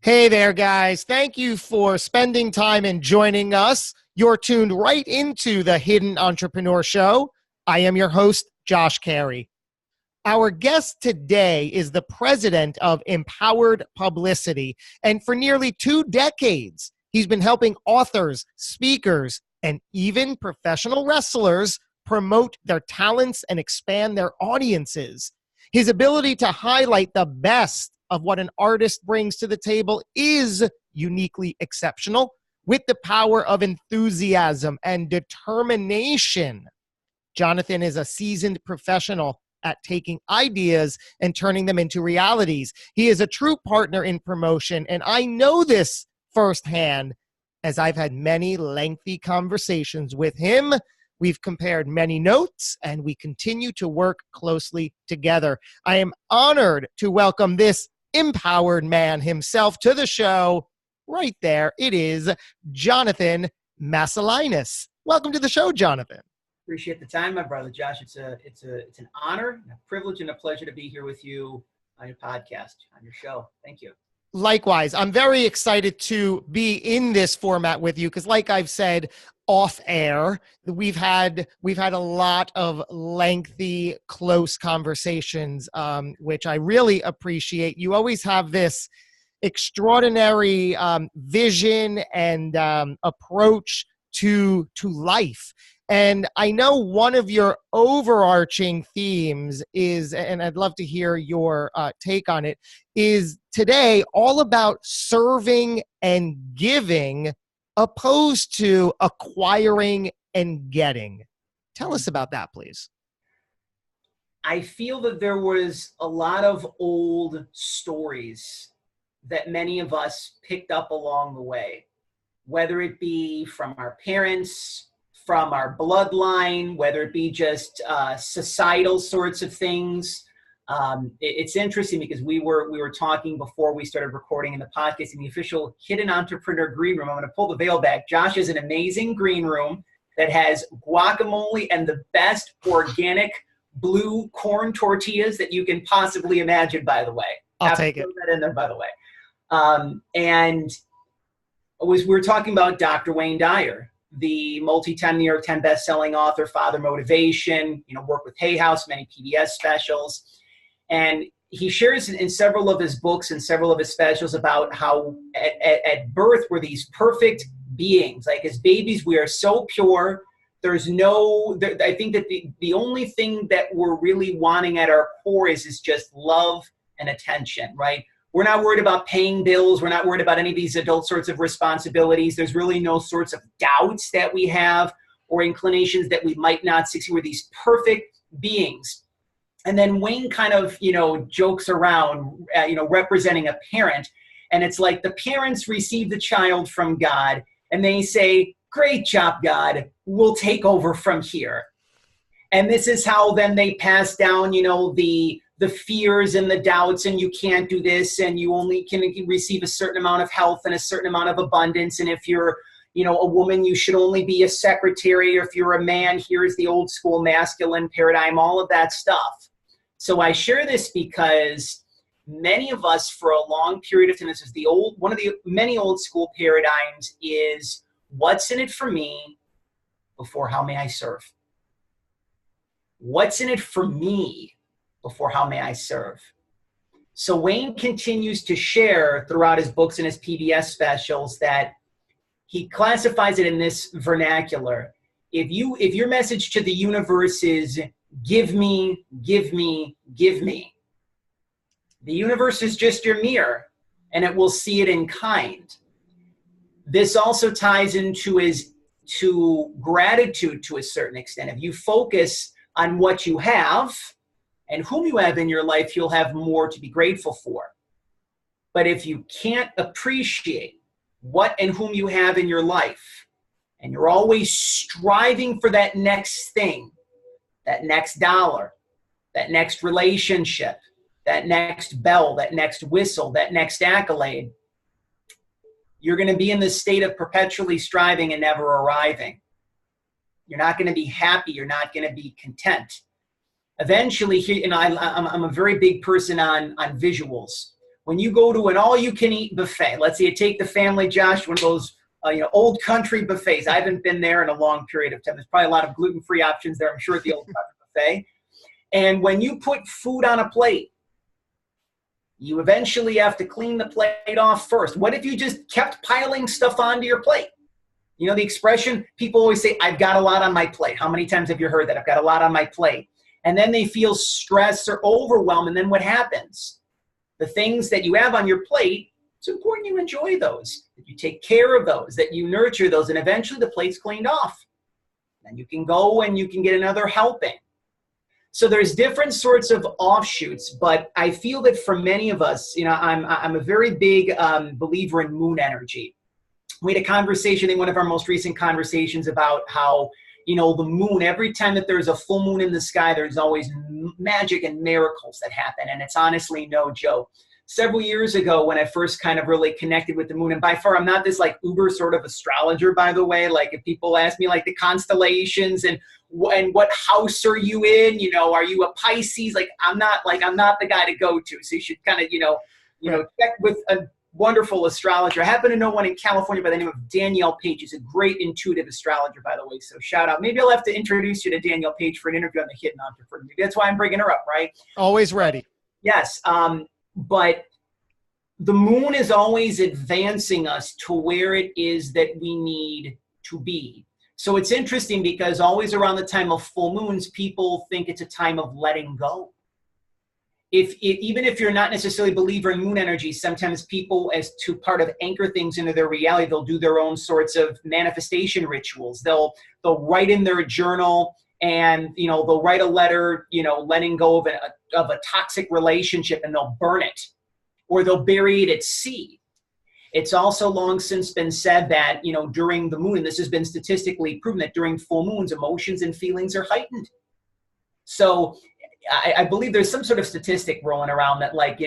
Hey there, guys. Thank you for spending time and joining us. You're tuned right into the Hidden Entrepreneur Show. I am your host, Josh Carey. Our guest today is the president of Empowered Publicity, and for nearly 2 decades, he's been helping authors, speakers, and even professional wrestlers promote their talents and expand their audiences. His ability to highlight the best of what an artist brings to the table is uniquely exceptional, with the power of enthusiasm and determination. Jonathan is a seasoned professional at taking ideas and turning them into realities. He is a true partner in promotion, and I know this firsthand as I've had many lengthy conversations with him. We've compared many notes, and we continue to work closely together. I am honored to welcome this empowered man himself to the show. Right there, it is Jonathan Masiulionis. Welcome to the show, Jonathan. Appreciate the time, my brother Josh. It's an honor, a privilege, and a pleasure to be here with you on your podcast, on your show. Thank you. Likewise, I'm very excited to be in this format with you because, like I've said off air, we've had a lot of lengthy, close conversations, which I really appreciate. You always have this extraordinary vision and approach to life. And I know one of your overarching themes is, and I'd love to hear your take on it, is today all about serving and giving opposed to acquiring and getting. Tell us about that, please. I feel that there was a lot of old stories that many of us picked up along the way, whether it be from our parents, from our bloodline, whether it be just societal sorts of things. It's interesting because we were talking before we started recording in the podcast in the official Hidden Entrepreneur Green Room. I'm going to pull the veil back. Josh has an amazing green room that has guacamole and the best organic blue corn tortillas that you can possibly imagine, by the way. I'll take it. Put that in there, by the way. And we were talking about Dr. Wayne Dyer, the multi-time New York 10 best-selling author, Father Motivation, worked with Hay House, many PBS specials. And he shares in several of his books and several of his specials about how at birth we're these perfect beings. Like as babies, we are so pure. I think that the only thing that we're really wanting at our core is just love and attention, right? We're not worried about paying bills. We're not worried about any of these adult sorts of responsibilities. There's really no sorts of doubts that we have or inclinations that we might not succeed. We're these perfect beings. And then Wayne kind of, jokes around, representing a parent. And it's like the parents receive the child from God and they say, "Great job, God, we'll take over from here." And this is how then they pass down, the fears and the doubts, and you can't do this, and you only can receive a certain amount of health and a certain amount of abundance. And if you're, a woman, you should only be a secretary. Or if you're a man, here's the old school masculine paradigm, all of that stuff. So I share this because many of us for a long period of time, this is one of the many old school paradigms is what's in it for me before how may I serve? What's in it for me before how may I serve? So Wayne continues to share throughout his books and his PBS specials that he classifies it in this vernacular. If your message to the universe is give me, give me, give me, the universe is just your mirror and it will see it in kind. This also ties into gratitude to a certain extent. If you focus on what you have and whom you have in your life, you'll have more to be grateful for. But if you can't appreciate what and whom you have in your life, and you're always striving for that next thing, that next dollar, that next relationship, that next bell, that next whistle, that next accolade, you're going to be in this state of perpetually striving and never arriving. You're not going to be happy. You're not going to be content. Eventually, I'm a very big person on visuals. When you go to an all-you-can-eat buffet, let's say you take the family, Josh, one of those old country buffets. I haven't been there in a long period of time. There's probably a lot of gluten-free options there, I'm sure, at the old country buffet. And when you put food on a plate, you eventually have to clean the plate off first. What if you just kept piling stuff onto your plate? You know the expression, people always say, I've got a lot on my plate. How many times have you heard that? I've got a lot on my plate. And then they feel stress or overwhelmed. And then what happens? The things that you have on your plate, it's important you enjoy those, that you take care of those, that you nurture those, and eventually the plate's cleaned off. Then you can go and you can get another helping. So there's different sorts of offshoots, but I feel that for many of us, I'm a very big believer in moon energy. We had a conversation in one of our most recent conversations about how, the moon, every time that there's a full moon in the sky, there's always magic and miracles that happen. And it's honestly no joke. Several years ago, when I first kind of really connected with the moon, and by far, I'm not this like uber sort of astrologer, by the way. Like if people ask me like the constellations and what house are you in? Are you a Pisces? Like I'm not the guy to go to. So you should kind of, check with a wonderful astrologer. I happen to know one in California by the name of Danielle Page. He's a great intuitive astrologer, by the way. So shout out. Maybe I'll have to introduce you to Danielle Page for an interview on the Hidden Entrepreneur. Maybe that's why I'm bringing her up, right? Always ready. Yes. But the moon is always advancing us to where it is that we need to be. So it's interesting because always around the time of full moons, people think it's a time of letting go. Even if you're not necessarily a believer in moon energy, sometimes people, as to part of anchor things into their reality, they'll do their own sorts of manifestation rituals. They'll write in their journal and, they'll write a letter, letting go of a toxic relationship, and they'll burn it, or they'll bury it at sea. It's also long since been said that, during the moon, and this has been statistically proven, that during full moons, emotions and feelings are heightened. So I believe there's some sort of statistic rolling around that, like,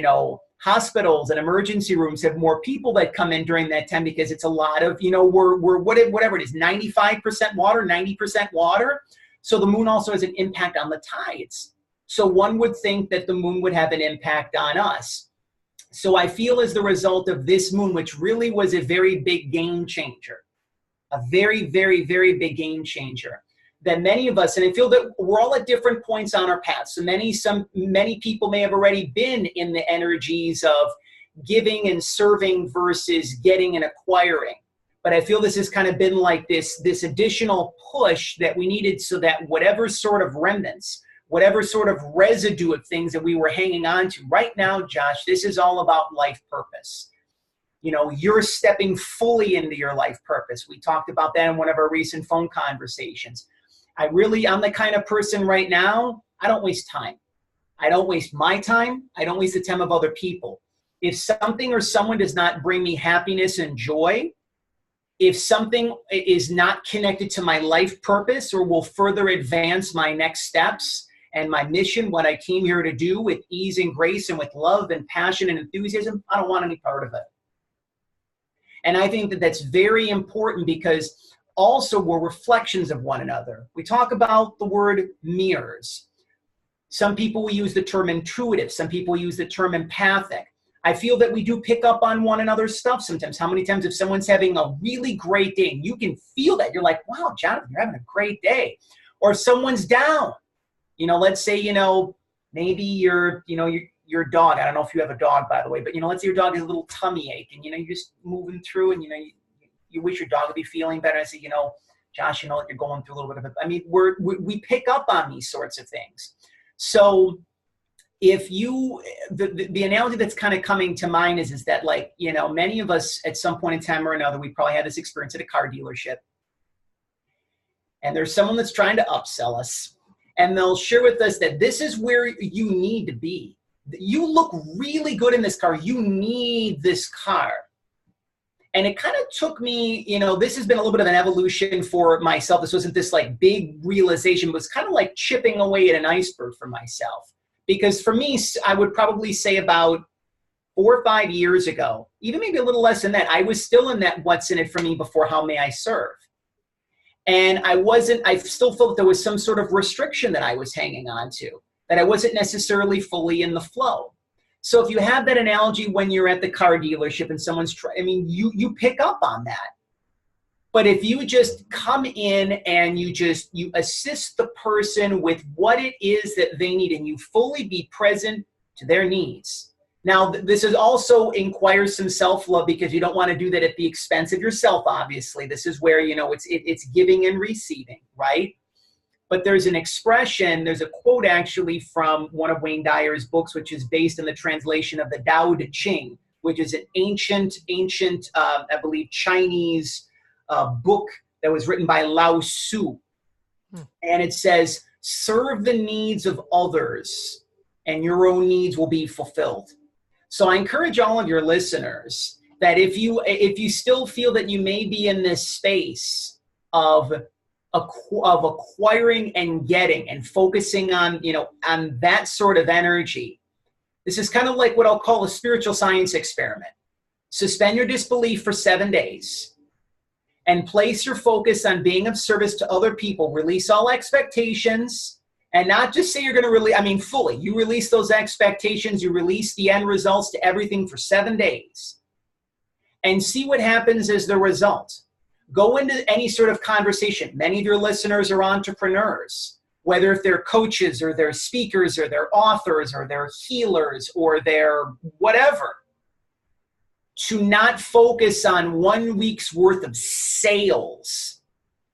hospitals and emergency rooms have more people that come in during that time because it's a lot of, we're whatever it is, 95% water, 90% water. So the moon also has an impact on the tides. So one would think that the moon would have an impact on us. So I feel as the result of this moon, which really was a very big game changer, a very, very, very big game changer, that many of us, and I feel that we're all at different points on our path. So many people may have already been in the energies of giving and serving versus getting and acquiring. But I feel this has kind of been like this additional push that we needed, so that whatever sort of remnants, whatever sort of residue of things that we were hanging on to right now, Josh, this is all about life purpose. You're stepping fully into your life purpose. We talked about that in one of our recent phone conversations. I'm the kind of person right now, I don't waste time. I don't waste my time. I don't waste the time of other people. If something or someone does not bring me happiness and joy, if something is not connected to my life purpose or will further advance my next steps and my mission, what I came here to do with ease and grace and with love and passion and enthusiasm, I don't want any part of it. And I think that that's very important, because also we're reflections of one another. We talk about the word mirrors. Some people will use the term intuitive. Some people use the term empathic. I feel that we do pick up on one another's stuff sometimes. How many times if someone's having a really great day and you can feel that, you're like, wow, Jonathan, you're having a great day. Or if someone's down, let's say, maybe your dog, I don't know if you have a dog, by the way, but, let's say your dog has a little tummy ache and, you're just moving through and, you wish your dog would be feeling better. I say, Josh, you're going through a little bit of it. I mean, we pick up on these sorts of things. So if the analogy that's kind of coming to mind is that, like, many of us at some point in time or another, we probably had this experience at a car dealership. And there's someone that's trying to upsell us. And they'll share with us that this is where you need to be. You look really good in this car. You need this car. And it kind of took me, this has been a little bit of an evolution for myself. This wasn't this like big realization. It was kind of like chipping away at an iceberg for myself. Because for me, I would probably say about 4 or 5 years ago, even maybe a little less than that, I was still in that what's in it for me before how may I serve. And I still felt there was some sort of restriction that I was hanging on to, that I wasn't necessarily fully in the flow. So if you have that analogy when you're at the car dealership and someone's you pick up on that. But if you just come in and you assist the person with what it is that they need, and you fully be present to their needs. Now, this is also requires some self-love, because you don't want to do that at the expense of yourself, obviously. This is where, it's giving and receiving, right? But there's an expression, there's a quote actually from one of Wayne Dyer's books, which is based on the translation of the Tao Te Ching, which is an ancient, I believe, Chinese book that was written by Lao Tzu. And it says, serve the needs of others and your own needs will be fulfilled. So I encourage all of your listeners that if you still feel that you may be in this space of acquiring and getting and focusing on, on that sort of energy, this is kind of like what I'll call a spiritual science experiment. Suspend your disbelief for 7 days and place your focus on being of service to other people. Release all expectations, and not just say you're going to release, fully. You release those expectations, you release the end results to everything for 7 days, and see what happens as the result. Go into any sort of conversation. Many of your listeners are entrepreneurs, whether if they're coaches or they're speakers or they're authors or they're healers or they're whatever. To not focus on 1 week's worth of sales.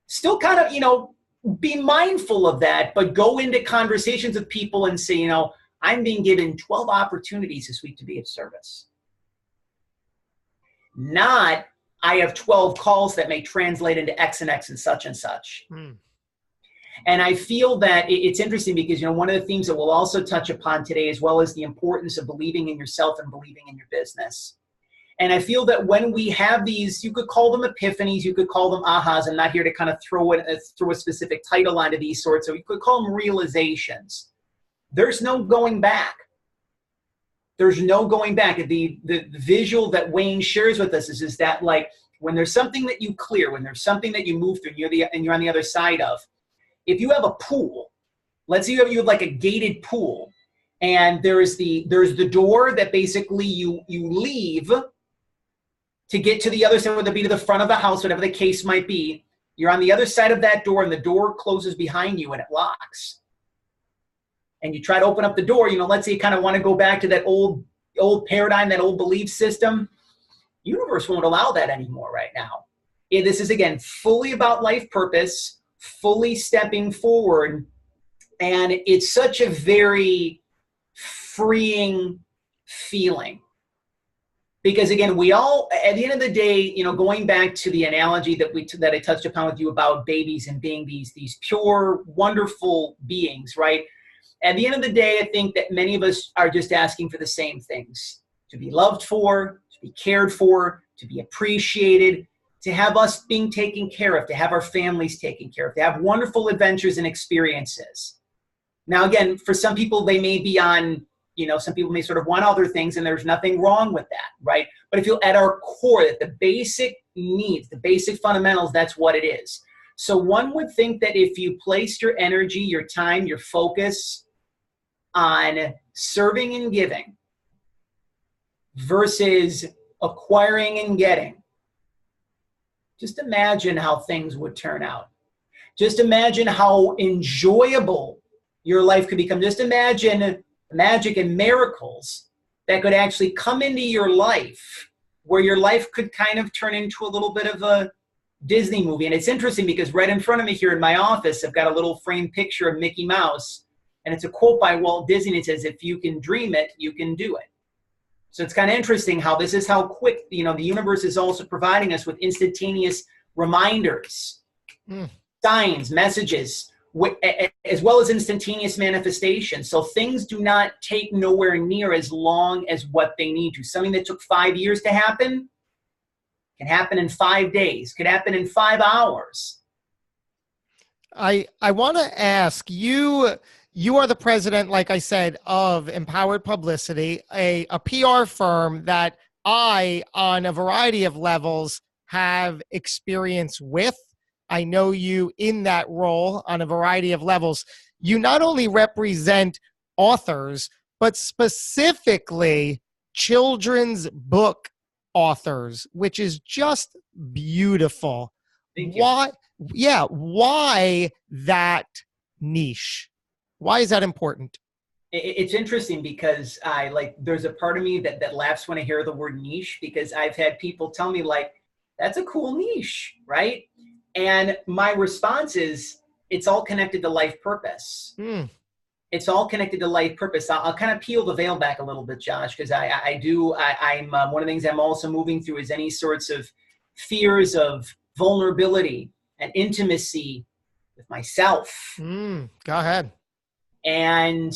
Still kind of, be mindful of that, but go into conversations with people and say, I'm being given 12 opportunities this week to be of service. Not, I have 12 calls that may translate into X and X and such and such. And I feel that it's interesting because, one of the themes that we'll also touch upon today, as well as the importance of believing in yourself and believing in your business. And I feel that when we have these, you could call them epiphanies, you could call them ahas. I'm not here to kind of throw a specific title onto these sorts, so you could call them realizations. There's no going back. There's no going back. The visual that Wayne shares with us is that, like, when there's something that you clear, when there's something that you move through and you're on the other side of, if you have a pool, let's say you have like a gated pool, and there's the door that basically you leave to get to the other side, whether it be to the front of the house, whatever the case might be. You're on the other side of that door, and the door closes behind you and it locks. And you try to open up the door, let's say you kind of want to go back to that old paradigm, that old belief system. Universe won't allow that anymore right now. This is, again, fully about life purpose, fully stepping forward. And it's such a very freeing feeling. Because, again, we all, at the end of the day, going back to the analogy that I touched upon with you about babies and being these pure, wonderful beings, right? At the end of the day, I think that many of us are just asking for the same things: to be loved for, to be cared for, to be appreciated, to have us being taken care of, to have our families taken care of, to have wonderful adventures and experiences. Now, again, for some people, they may be on, some people may sort of want other things, and there's nothing wrong with that, right? But if you're at our core, that the basic needs, the basic fundamentals, that's what it is. So one would think that if you placed your energy, your time, your focus on serving and giving versus acquiring and getting, just imagine how things would turn out. Just imagine how enjoyable your life could become. Just imagine magic and miracles that could actually come into your life, where your life could kind of turn into a little bit of a Disney movie. And it's interesting because right in front of me here in my office, I've got a little framed picture of Mickey Mouse, and it's a quote by Walt Disney. And it says, "If you can dream it, you can do it." So it's kind of interesting how this is how quick, the universe is also providing us with instantaneous reminders, signs, messages, as well as instantaneous manifestations. So things do not take nowhere near as long as what they need to. Something that took 5 years to happen can happen in 5 days, could happen in 5 hours. I want to ask you, you are the president, like I said, of Empowered Publicity, a PR firm that I, on a variety of levels, have experience with. I know you in that role on a variety of levels. You not only represent authors, but specifically children's book authors, which is just beautiful. Thank you. Why? Yeah. Why that niche? Why is that important? It's interesting because there's a part of me that laughs when I hear the word niche, because I've had people tell me like, that's a cool niche, right? And my response is, it's all connected to life purpose. It's all connected to life purpose. I'll kind of peel the veil back a little bit, Josh, because I'm one of the things I'm also moving through is any sorts of fears of vulnerability and intimacy with myself. Go ahead. And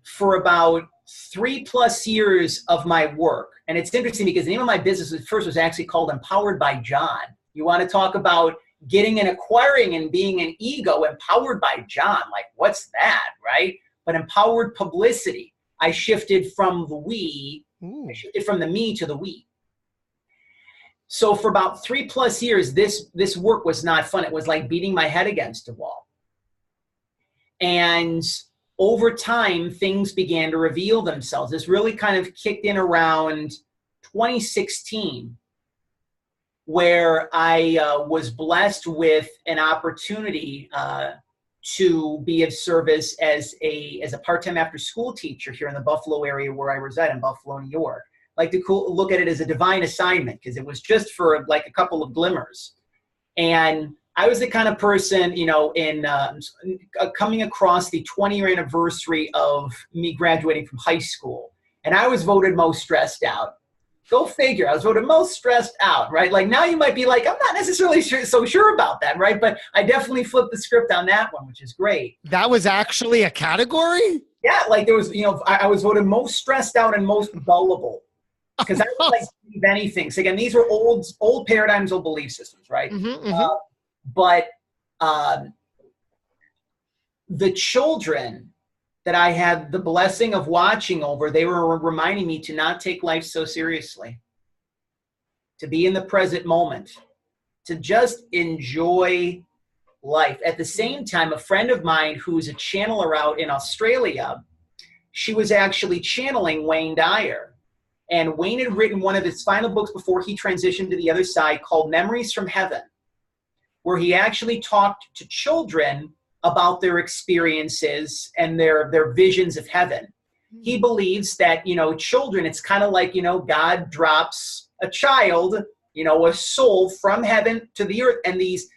for about 3+ years of my work, and it's interesting because the name of my business at first was actually called Empowered by John. You want to talk about getting and acquiring and being an ego, empowered by John. Like, what's that, right? But empowered publicity. I shifted from the we, I shifted from the me to the we. So for about 3+ years, this work was not fun. It was like beating my head against a wall. And over time, things began to reveal themselves. This really kind of kicked in around 2016, where I was blessed with an opportunity to be of service as a part-time after-school teacher here in the Buffalo area where I reside, in Buffalo, New York. I like to look at it as a divine assignment because it was just for like a couple of glimmers. And I was the kind of person, you know, in coming across the 20-year anniversary of me graduating from high school, and I was voted most stressed out. Go figure. I was voted most stressed out, right? Like now you might be like, I'm not necessarily so sure about that, right? But I definitely flipped the script on that one, which is great. That was actually a category? Yeah, like there was, you know, I was voted most stressed out and most gullible because I would like believe anything. So again, these were old paradigms, old belief systems, right? But the children that I had the blessing of watching over, they were reminding me to not take life so seriously, to be in the present moment, to just enjoy life. At the same time, a friend of mine who's a channeler out in Australia, she was actually channeling Wayne Dyer. And Wayne had written one of his final books before he transitioned to the other side called Memories from Heaven, where he actually talked to children about their experiences and their visions of heaven. He believes that, you know, children, it's kind of like, you know, God drops a child, you know, a soul from heaven to the earth. And these,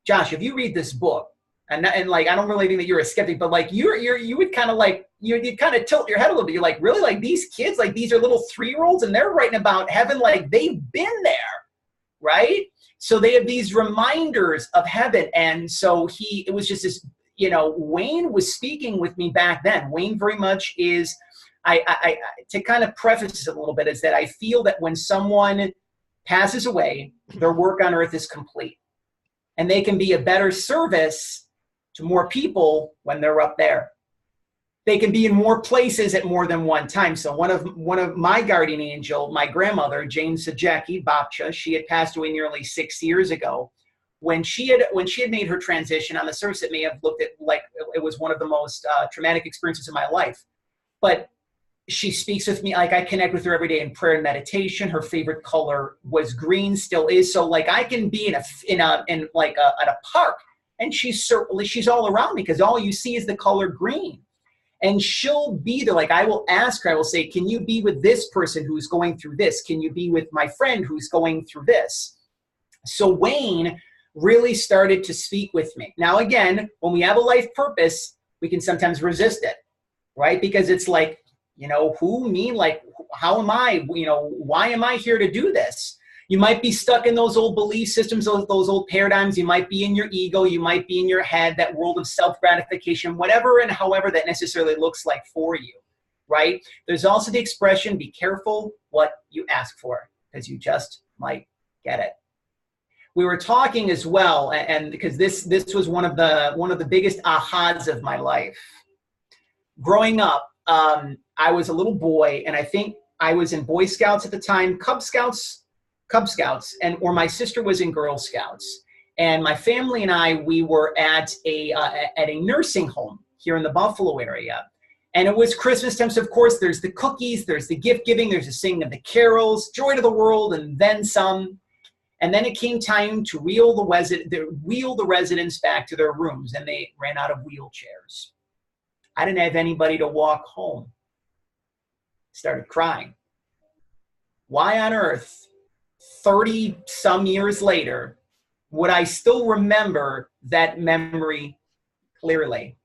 Josh, if you read this book, and like, I don't really think that you're a skeptic, but like you would kind of like, you'd kind of tilt your head a little bit. You're like, really? Like these kids, like these are little 3-year-olds and they're writing about heaven like they've been there, right? So they have these reminders of heaven. And so it was just this, you know, Wayne was speaking with me back then. Wayne very much is, to kind of preface this a little bit, is that I feel that when someone passes away, their work on earth is complete. And they can be a better service to more people when they're up there. They can be in more places at more than one time. So one of my guardian angel, my grandmother, Jane Sajecki Bapcha, she had passed away nearly 6 years ago. When she had made her transition, on the surface, it may have looked at like it was one of the most traumatic experiences of my life. But she speaks with me, like I connect with her every day in prayer and meditation. Her favorite color was green, still is. So like I can be at a park, and she's all around me because all you see is the color green. And she'll be there. Like I will ask her, I will say, can you be with this person who's going through this? Can you be with my friend who's going through this? So Wayne really started to speak with me. Now, again, when we have a life purpose, we can sometimes resist it, right? Because it's like, you know, who, me? Like, how am I? You know, why am I here to do this? You might be stuck in those old belief systems, those old paradigms. You might be in your ego. You might be in your head, that world of self-gratification, whatever and however that necessarily looks like for you, right? There's also the expression, be careful what you ask for, because you just might get it. We were talking as well, and because this was one of the biggest ahas of my life. Growing up, I was a little boy, and I think I was in Boy Scouts at the time, Cub Scouts, or my sister was in Girl Scouts. And my family and I, we were at a nursing home here in the Buffalo area. And it was Christmas time, so of course there's the cookies, there's the gift giving, there's the singing of the carols, joy to the world, and then some. And then it came time to wheel the residents back to their rooms, and they ran out of wheelchairs. I didn't have anybody to walk home. Started crying. Why on earth, 30 some years later, would I still remember that memory clearly?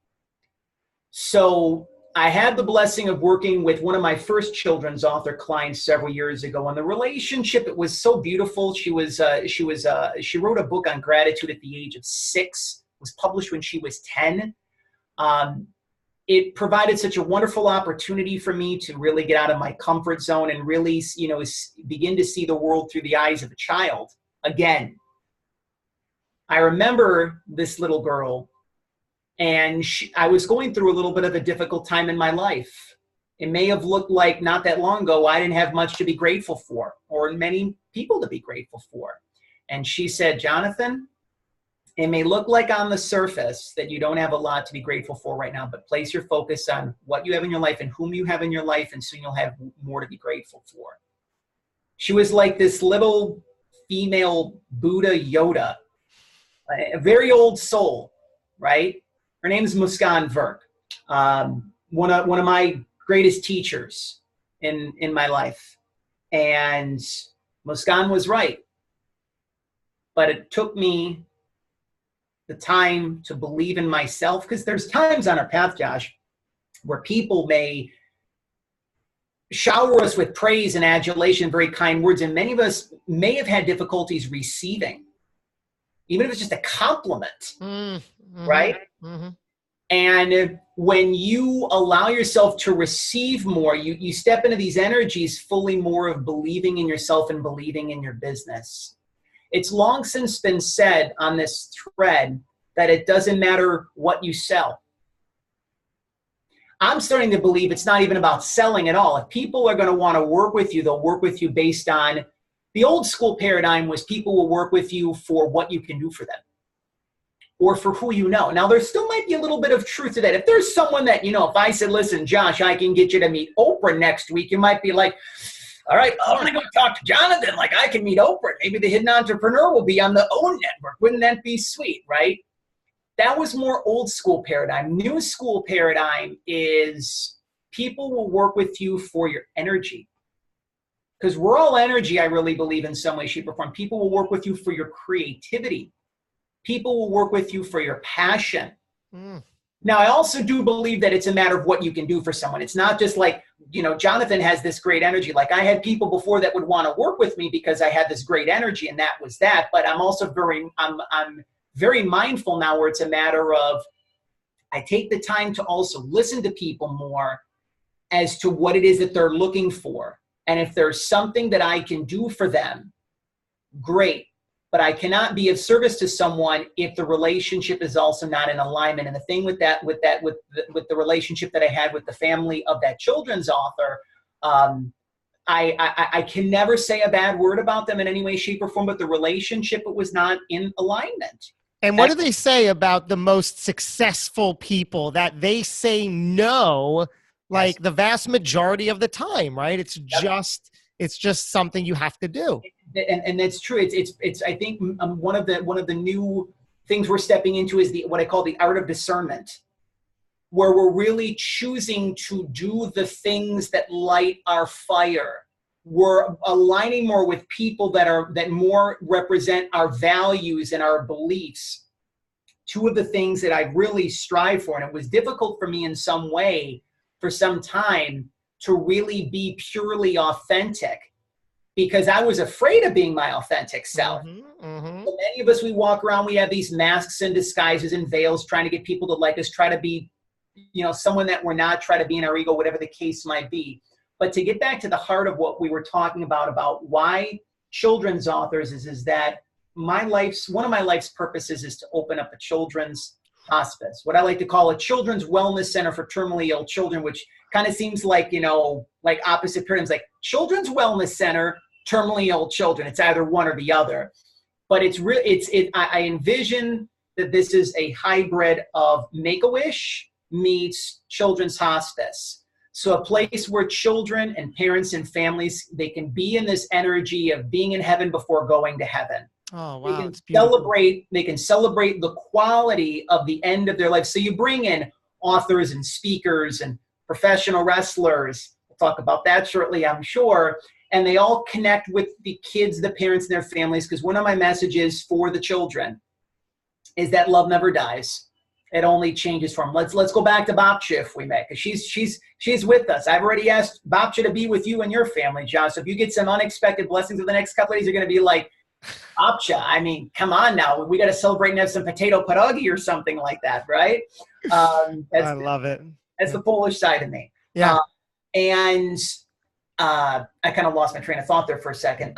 So I had the blessing of working with one of my first children's author clients several years ago, and the relationship, it was so beautiful. She wrote a book on gratitude at the age of 6. It was published when she was 10. It provided such a wonderful opportunity for me to really get out of my comfort zone and really, begin to see the world through the eyes of a child again. I remember this little girl, and I was going through a little bit of a difficult time in my life. It may have looked like not that long ago I didn't have much to be grateful for, or many people to be grateful for. And she said, Jonathan, it may look like on the surface that you don't have a lot to be grateful for right now, but place your focus on what you have in your life and whom you have in your life, and soon you'll have more to be grateful for. She was like this little female Buddha Yoda, a very old soul, right? Her name is Muskan Verk, one of my greatest teachers in my life. And Muskan was right. But it took me the time to believe in myself, because there's times on our path, Josh, where people may shower us with praise and adulation, very kind words, and many of us may have had difficulties receiving, even if it's just a compliment, right? Mm-hmm. And when you allow yourself to receive more, you step into these energies fully more of believing in yourself and believing in your business. It's long since been said on this thread that it doesn't matter what you sell. I'm starting to believe it's not even about selling at all. If people are going to want to work with you, they'll work with you based on the old school paradigm was people will work with you for what you can do for them or for who you know. Now, there still might be a little bit of truth to that. If there's someone that, if I said, listen, Josh, I can get you to meet Oprah next week, you might be like, all right, I want to go talk to Jonathan. Like, I can meet Oprah. Maybe the hidden entrepreneur will be on the OWN network. Wouldn't that be sweet, right? That was more old school paradigm. New school paradigm is people will work with you for your energy. Because we're all energy, I really believe, in some way, shape, or form. People will work with you for your creativity. People will work with you for your passion. Now, I also do believe that it's a matter of what you can do for someone. It's not just like, Jonathan has this great energy. Like, I had people before that would want to work with me because I had this great energy, and that was that. But I'm also I'm very mindful now where it's a matter of I take the time to also listen to people more as to what it is that they're looking for. And if there's something that I can do for them, great. But I cannot be of service to someone if the relationship is also not in alignment. And the thing with the relationship that I had with the family of that children's author, I can never say a bad word about them in any way, shape, or form. But the relationship, it was not in alignment. And what do they say about the most successful people? That they say no, like the vast majority of the time, right? It's just something you have to do. And that's true. It's I think one of the new things we're stepping into is what I call the art of discernment, where we're really choosing to do the things that light our fire. We're aligning more with people that more represent our values and our beliefs. Two of the things that I really strive for, and it was difficult for me in some way for some time to really be purely authentic, because I was afraid of being my authentic self. So many of us, we walk around, we have these masks and disguises and veils trying to get people to like us, try to be, someone that we're not, try to be in our ego, whatever the case might be. But to get back to the heart of what we were talking about why children's authors is that one of my life's purposes is to open up a children's hospice, what I like to call a children's wellness center for terminally ill children, which kind of seems like, like opposite paradigms, like children's wellness center, terminally ill children. It's either one or the other. But I envision that this is a hybrid of Make-A-Wish meets Children's Hospice. So a place where children and parents and families, they can be in this energy of being in heaven before going to heaven. Oh, wow. It's beautiful. They can celebrate the quality of the end of their life. So you bring in authors and speakers and professional wrestlers. We'll talk about that shortly, I'm sure. And they all connect with the kids, the parents, and their families. Because one of my messages for the children is that love never dies. It only changes form. Let's go back to Babcha, if we may, because she's with us. I've already asked Babcha to be with you and your family, John. So if you get some unexpected blessings over the next couple of days, you're going to be like, Babcha, I mean, come on now. We got to celebrate and have some potato pierogi or something like that, right? I love it. That's the Polish side of me. Yeah. I kind of lost my train of thought there for a second.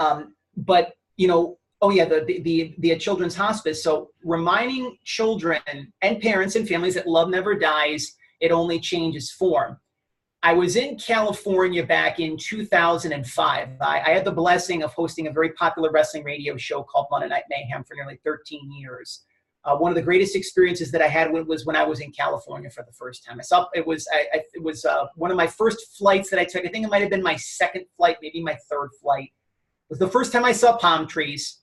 But, you know, oh yeah, the Children's Hospice. So reminding children and parents and families that love never dies, it only changes form. I was in California back in 2005. I had the blessing of hosting a very popular wrestling radio show called Monday Night Mayhem for nearly 13 years. One of the greatest experiences that I had was when I was in California for the first time. It was one of my first flights that I took. I think it might have been my second flight, maybe my third flight. It was the first time I saw palm trees.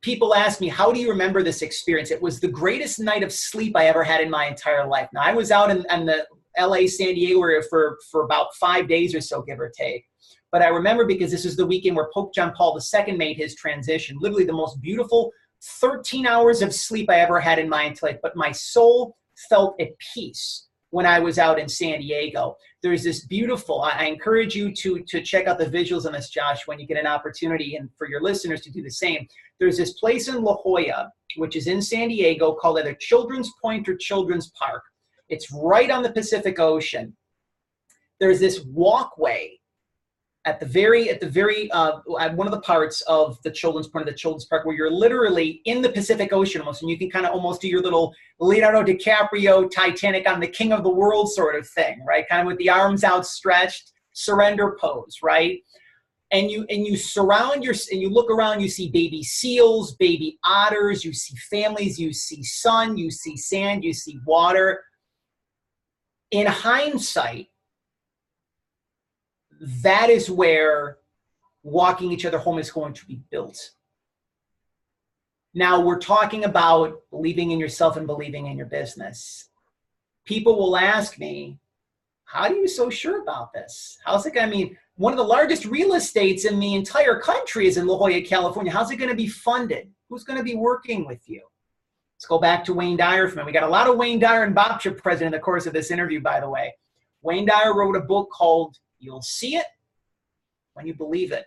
People asked me, how do you remember this experience? It was the greatest night of sleep I ever had in my entire life. Now, I was out in the LA, San Diego area for about 5 days or so, give or take. But I remember because this was the weekend where Pope John Paul II made his transition, literally the most beautiful 13 hours of sleep I ever had in my entire life. But my soul felt at peace when I was out in San Diego. There's this beautiful, I encourage you to check out the visuals on this, Josh, when you get an opportunity, and for your listeners to do the same. There's this place in La Jolla, which is in San Diego, called either Children's Point or Children's Park. It's right on the Pacific Ocean. There's this walkway at the very one of the parts of the Children's Point of the Children's Park, where you're literally in the Pacific Ocean almost, and you can kind of almost do your little Leonardo DiCaprio Titanic on the King of the World sort of thing, right? Kind of with the arms outstretched, surrender pose, right? And you look around, you see baby seals, baby otters, you see families, you see sun, you see sand, you see water. In hindsight, that is where walking each other home is going to be built. Now, we're talking about believing in yourself and believing in your business. People will ask me, how are you so sure about this? One of the largest real estates in the entire country is in La Jolla, California. How's it going to be funded? Who's going to be working with you? Let's go back to Wayne Dyer for a minute. We got a lot of Wayne Dyer and Babcha present in the course of this interview, by the way. Wayne Dyer wrote a book called You'll See It When You Believe It.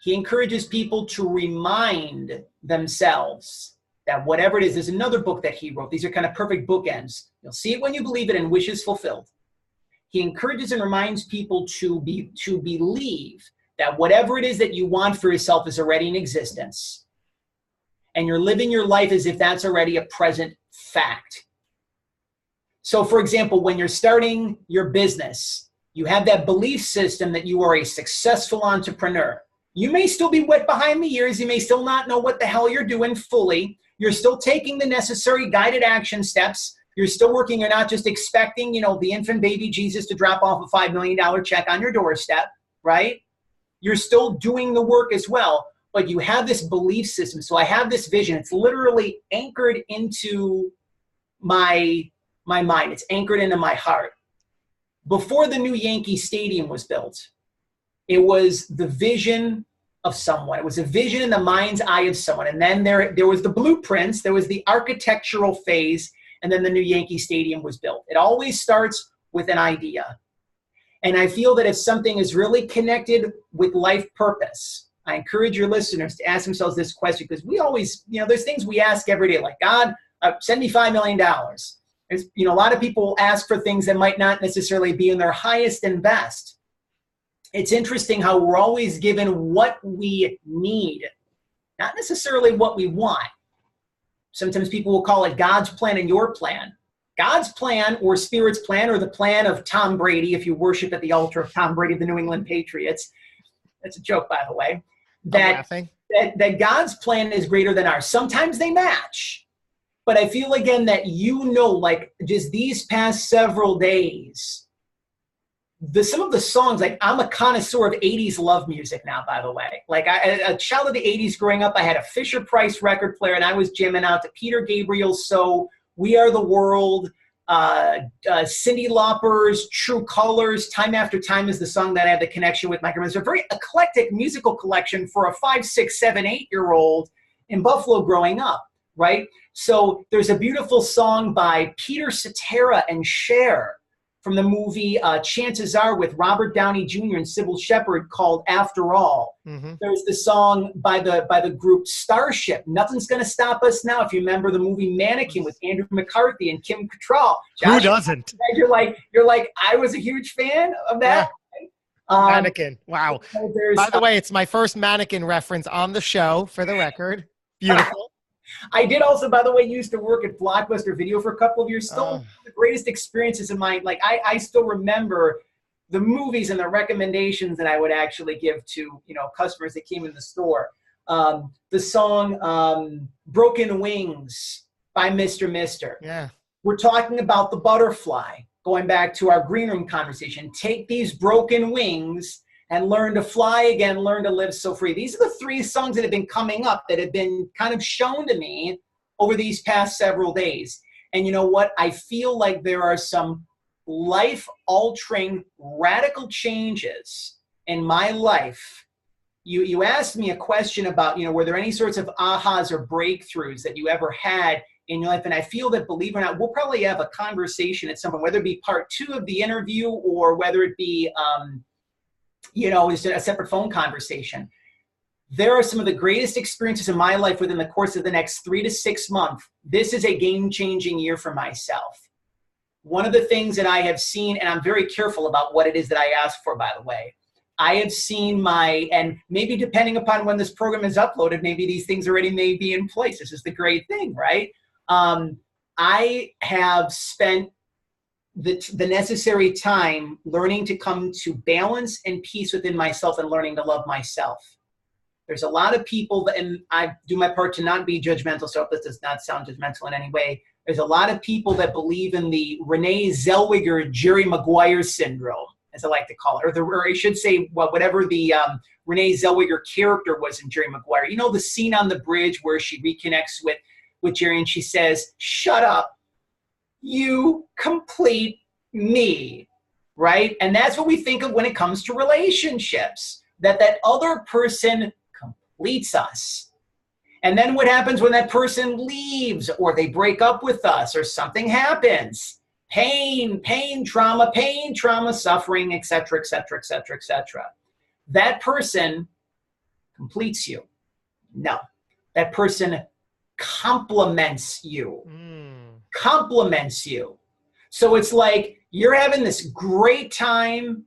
He encourages people to remind themselves that whatever it is, there's another book that he wrote. These are kind of perfect bookends. You'll see it when you believe it, and wishes fulfilled. He encourages and reminds people to believe that whatever it is that you want for yourself is already in existence. And you're living your life as if that's already a present fact. So, for example, when you're starting your business, you have that belief system that you are a successful entrepreneur. You may still be wet behind the ears. You may still not know what the hell you're doing fully. You're still taking the necessary guided action steps. You're still working. You're not just expecting, the infant baby Jesus to drop off a $5 million check on your doorstep, right? You're still doing the work as well, but you have this belief system. So I have this vision. It's literally anchored into my mind. It's anchored into my heart. Before the new Yankee Stadium was built, it was the vision of someone. It was a vision in the mind's eye of someone. And then there was the blueprints, there was the architectural phase, and then the new Yankee Stadium was built. It always starts with an idea. And I feel that if something is really connected with life purpose, I encourage your listeners to ask themselves this question, because we always, there's things we ask every day, like, God, send me $5 million. There's, a lot of people ask for things that might not necessarily be in their highest and best. It's interesting how we're always given what we need, not necessarily what we want. Sometimes people will call it God's plan and your plan. God's plan, or Spirit's plan, or the plan of Tom Brady, if you worship at the altar of Tom Brady of the New England Patriots. That's a joke, by the way. That God's plan is greater than ours. Sometimes they match. But I feel again that, like just these past several days, some of the songs, like I'm a connoisseur of 80s love music now, by the way. Like a child of the 80s growing up, I had a Fisher-Price record player and I was jamming out to Peter Gabriel's So, We Are the World, Cyndi Lauper's True Colors. Time After Time is the song that I have the connection with my grandmother. It's a very eclectic musical collection for a 5, 6, 7, 8-year-old in Buffalo growing up, right? So there's a beautiful song by Peter Cetera and Cher from the movie Chances Are with Robert Downey Jr. and Sybil Shepherd called After All. Mm-hmm. There's the song by the group Starship, Nothing's Gonna Stop Us Now, if you remember the movie Mannequin with Andrew McCarthy and Kim Cattrall. Josh, who doesn't? You're like, I was a huge fan of that. Yeah. Mannequin. Wow. By the way, it's my first Mannequin reference on the show, for the record. Beautiful. I did also, by the way, used to work at Blockbuster Video for a couple of years. Still the greatest experiences of mine. Like I still remember the movies and the recommendations that I would actually give to, customers that came in the store. The song Broken Wings by Mr. Mister. Yeah. We're talking about the butterfly, going back to our green room conversation. Take these broken wings and learn to fly again, learn to live so free. These are the 3 songs that have been coming up that have been kind of shown to me over these past several days. And you know what? I feel like there are some life-altering, radical changes in my life. You asked me a question about, were there any sorts of ahas or breakthroughs that you ever had in your life? And I feel that, believe it or not, we'll probably have a conversation at some point, whether it be part 2 of the interview or whether it be it's a separate phone conversation. There are some of the greatest experiences in my life within the course of the next 3 to 6 months. This is a game-changing year for myself. One of the things that I have seen, and I'm very careful about what it is that I ask for, by the way, I have seen and maybe depending upon when this program is uploaded, maybe these things already may be in place. This is the great thing, right? I have spent the necessary time learning to come to balance and peace within myself and learning to love myself. There's a lot of people and I do my part to not be judgmental, so this does not sound judgmental in any way. There's a lot of people that believe in the Renee Zellweger, Jerry Maguire syndrome, as I like to call it, or I should say, whatever the Renee Zellweger character was in Jerry Maguire. The scene on the bridge where she reconnects with Jerry and she says, "Shut up. You complete me," right? And that's what we think of when it comes to relationships, that other person completes us. And then what happens when that person leaves or they break up with us or something happens? Pain, trauma, suffering, etc., etc., etc., etc. That person completes you. No, that person complements you. Compliments you. So it's like you're having this great time,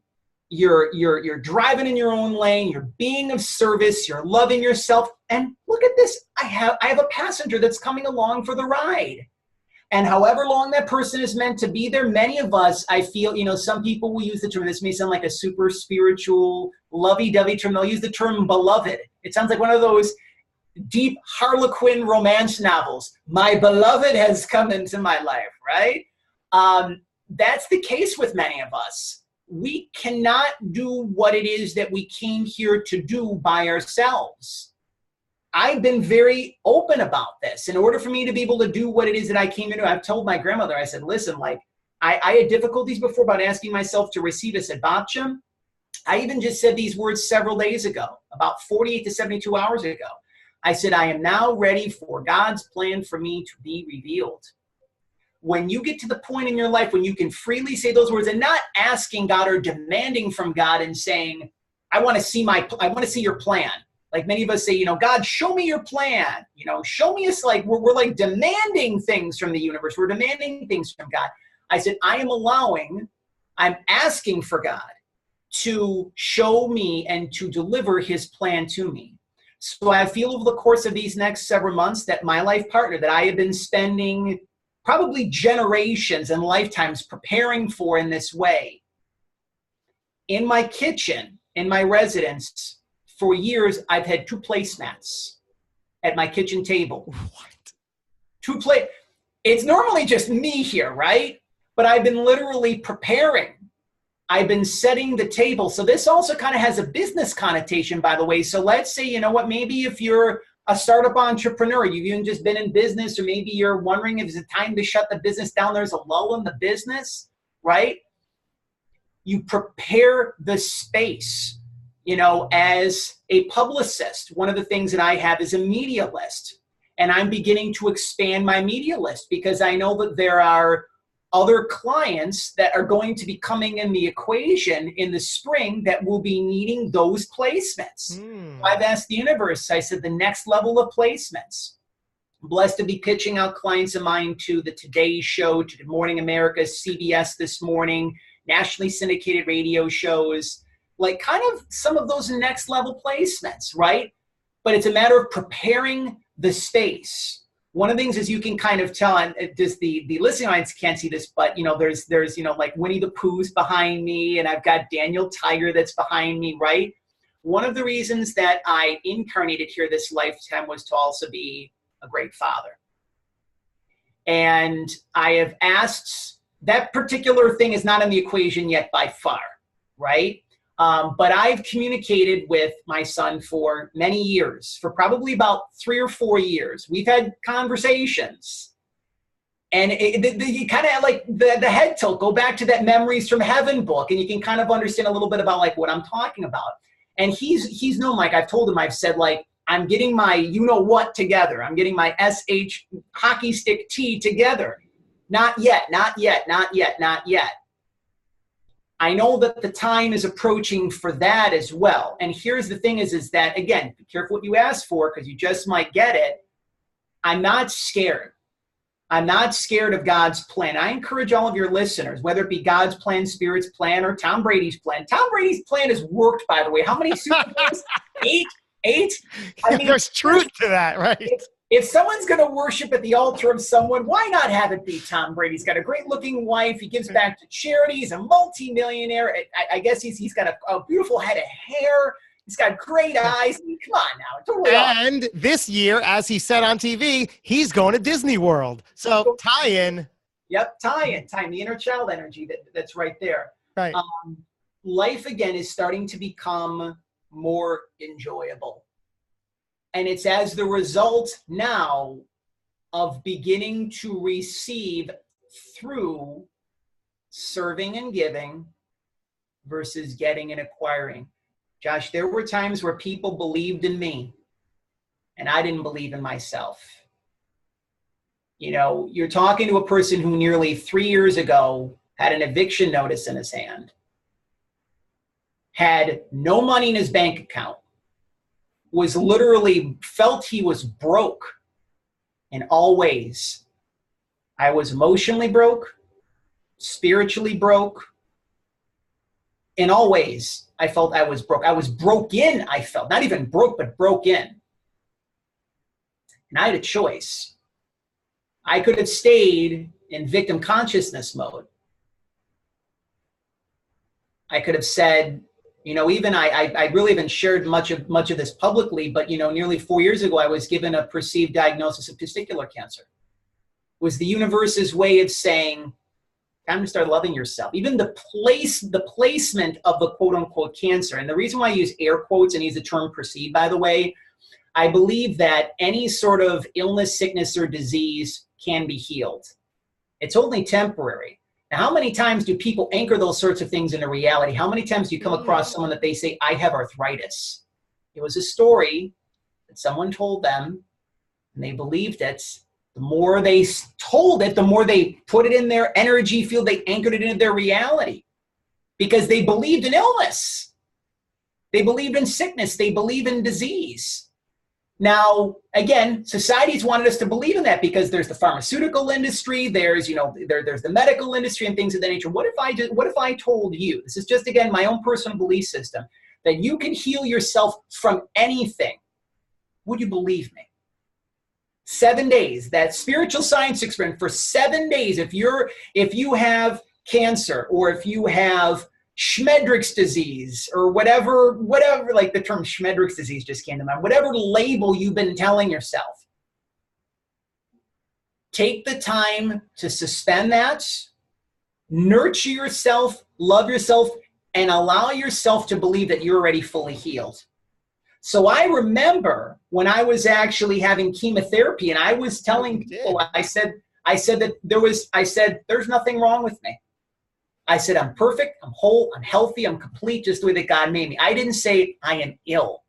you're driving in your own lane, you're being of service, you're loving yourself, and look at this, I have a passenger that's coming along for the ride. And however long that person is meant to be there, many of us, I feel, some people will use the term, this may sound like a super spiritual, lovey-dovey term, they'll use the term beloved. It sounds like one of those deep Harlequin romance novels. My beloved has come into my life, right? That's the case with many of us. We cannot do what it is that we came here to do by ourselves. I've been very open about this. In order for me to be able to do what it is that I came to do, I've told my grandmother, I said, listen, I had difficulties before about asking myself to receive a sedbaptium. I even just said these words several days ago, about 48 to 72 hours ago. I said, I am now ready for God's plan for me to be revealed. When you get to the point in your life when you can freely say those words and not asking God or demanding from God and saying, I want to see your plan. Like many of us say, God, show me your plan. Show me us, like we're like demanding things from the universe. We're demanding things from God. I said, I'm asking for God to show me and to deliver his plan to me. So I feel over the course of these next several months that my life partner that I have been spending probably generations and lifetimes preparing for in this way, in my kitchen, in my residence, for years, I've had 2 placemats at my kitchen table. What? it's normally just me here, right? But I've been literally preparing. I've been setting the table. So this also kind of has a business connotation, by the way. So let's say, you know what, maybe if you're a startup entrepreneur, you've even just been in business, or maybe you're wondering if it's time to shut the business down, there's a lull in the business, right? You prepare the space. You know, as a publicist, one of the things that I have is a media list. And I'm beginning to expand my media list because I know that there are other clients that are going to be coming in the equation in the spring that will be needing those placements. I've asked the universe, I said, the next level of placements. I'm blessed to be pitching out clients of mine to the Today Show, to Good Morning America, CBS This Morning, nationally syndicated radio shows, like kind of some of those next level placements, right? But it's a matter of preparing the space. One of the things is you can kind of tell, and just the listening audience can't see this, but you know, there's you know, like Winnie the Pooh's behind me, and I've got Daniel Tiger that's behind me, right? One of the reasons that I incarnated here this lifetime was to also be a great father. And I have asked, that particular thing is not in the equation yet by far, right? But I've communicated with my son for many years, for probably about 3 or 4 years. We've had conversations. And you kind of like the head tilt, go back to that Memories from Heaven book, and you can kind of understand a little bit about like what I'm talking about. And he's known, like I've told him, I've said like, I'm getting my you-know-what together. I'm getting my SH hockey stick T together. Not yet, not yet, not yet, not yet. I know that the time is approaching for that as well. And here's the thing is that, again, be careful what you ask for because you just might get it. I'm not scared. I'm not scared of God's plan. I encourage all of your listeners, whether it be God's plan, Spirit's plan, or Tom Brady's plan. Tom Brady's plan has worked, by the way. How many Super Bowls? Eight? I mean, there's truth to that, right? If someone's going to worship at the altar of someone, why not have it be Tom Brady? He's got a great-looking wife. He gives back to charity. He's a multimillionaire. I guess he's got a beautiful head of hair. He's got great eyes. I mean, come on now. Totally and this year, as he said on TV, he's going to Disney World. So tie-in. Yep, tie-in. The inner child energy that's right there. Right. Life, again, is starting to become more enjoyable. And it's as the result now of beginning to receive through serving and giving versus getting and acquiring. Josh, there were times where people believed in me and I didn't believe in myself. You know, you're talking to a person who nearly 3 years ago had an eviction notice in his hand, had no money in his bank account, was literally felt he was broke in all ways. I was emotionally broke, spiritually broke. In all ways, I felt I was broke. I was broken, I felt. Not even broke, but broken. And I had a choice. I could have stayed in victim consciousness mode. I could have said, you know, even I really haven't shared much of this publicly, but, you know, nearly 4 years ago, I was given a perceived diagnosis of testicular cancer. It was the universe's way of saying, time to start loving yourself. Even the placement of the quote unquote cancer. And the reason why I use air quotes and use the term perceived, by the way, I believe that any sort of illness, sickness, or disease can be healed. It's only temporary. Now, how many times do people anchor those sorts of things into reality? How many times do you come across someone that they say, I have arthritis? It was a story that someone told them, and they believed it. The more they told it, the more they put it in their energy field, they anchored it into their reality because they believed in illness. They believed in sickness. They believe in disease. Now, again, society's wanted us to believe in that because there's the pharmaceutical industry, there's, you know, there's the medical industry and things of that nature. What if I told you, this is just, again, my own personal belief system, that you can heal yourself from anything? Would you believe me? 7 days, that spiritual science experiment for 7 days. If you have cancer, or if you have Schmedrick's disease, or whatever, like the term Schmedrick's disease just came to mind, whatever label you've been telling yourself, take the time to suspend that, nurture yourself, love yourself, and allow yourself to believe that you're already fully healed. So I remember when I was actually having chemotherapy, and I was telling people, I said there's nothing wrong with me. I said, I'm perfect, I'm whole, I'm healthy, I'm complete, just the way that God made me. I didn't say I am ill.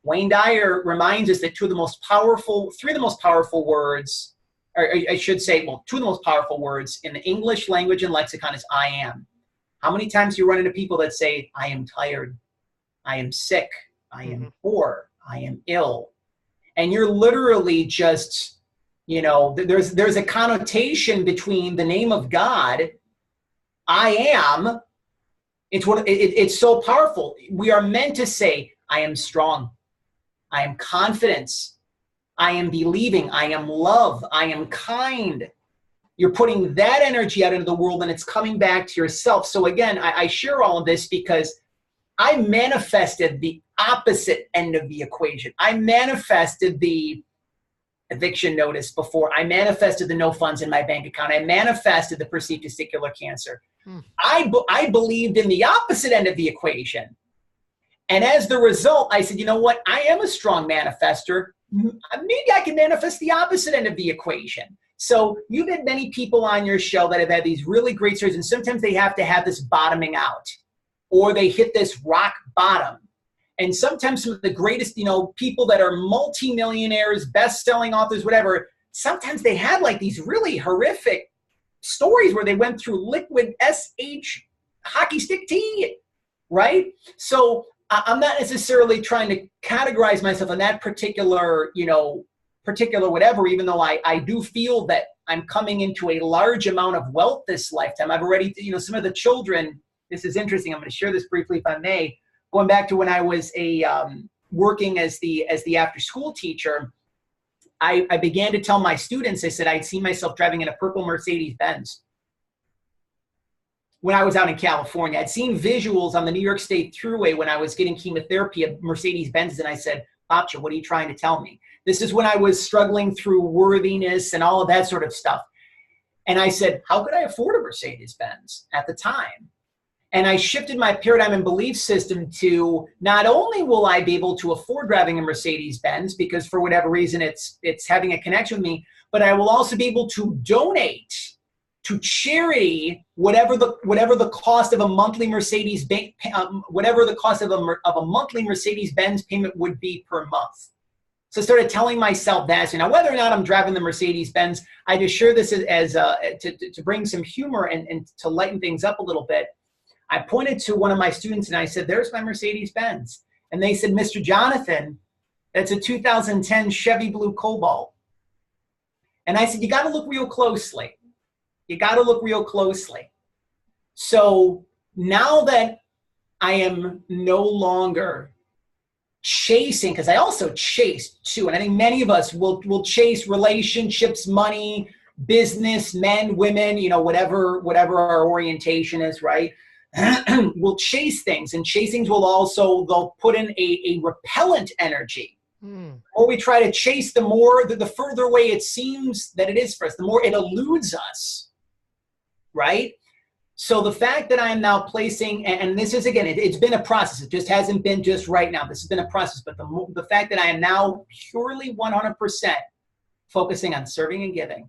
Wayne Dyer reminds us that three of the most powerful words, or I should say, well, two of the most powerful words in the English language and lexicon is I am. How many times do you run into people that say, I am tired, I am sick, I am poor, I am ill? And you're literally just, there's a connotation between the name of God, I am. It's so powerful. We are meant to say, I am strong, I am confident, I am believing, I am love, I am kind. You're putting that energy out into the world, and it's coming back to yourself. So again, I share all of this because I manifested the opposite end of the equation. I manifested the eviction notice before. I manifested the no funds in my bank account. I manifested the perceived testicular cancer. I believed in the opposite end of the equation. And as the result, I said, you know what? I am a strong manifester. Maybe I can manifest the opposite end of the equation. So you've had many people on your show that have had these really great stories, and sometimes they have to have this bottoming out, or they hit this rock bottom. And sometimes some of the greatest, people that are multimillionaires, best-selling authors, whatever, sometimes they had like these really horrific stories where they went through liquid SH hockey stick tea, right? So I'm not necessarily trying to categorize myself in that particular whatever, even though I do feel that I'm coming into a large amount of wealth this lifetime. I've already, some of the children, this is interesting. I'm going to share this briefly if I may. Going back to when I was working as the after school teacher, I began to tell my students, I said I'd see myself driving in a purple Mercedes-Benz. When I was out in California, I'd seen visuals on the New York State Thruway when I was getting chemotherapy of Mercedes-Benz, and I said, Babcha, what are you trying to tell me? This is when I was struggling through worthiness and all of that sort of stuff. And I said, how could I afford a Mercedes-Benz at the time? And I shifted my paradigm and belief system to not only will I be able to afford driving a Mercedes-Benz because for whatever reason it's having a connection with me, but I will also be able to donate to charity whatever the cost of a monthly Mercedes-Benz payment would be per month. So I started telling myself that. So now, whether or not I'm driving the Mercedes-Benz, I just share this as to bring some humor and to lighten things up a little bit. I pointed to one of my students and I said, there's my Mercedes-Benz. And they said, Mr. Jonathan, that's a 2010 Chevy Blue Cobalt. And I said, you got to look real closely. You got to look real closely. So now that I am no longer chasing, because I also chased too, and I think many of us will chase relationships, money, business, men, women, whatever our orientation is, right? We'll chase things, and chasings they'll put in a repellent energy. Or we try to chase the further away it seems that it is for us, the more it eludes us, right? So the fact that I am now placing, and this is, again, it's been a process. It just hasn't been just right now. This has been a process. But the fact that I am now purely 100% focusing on serving and giving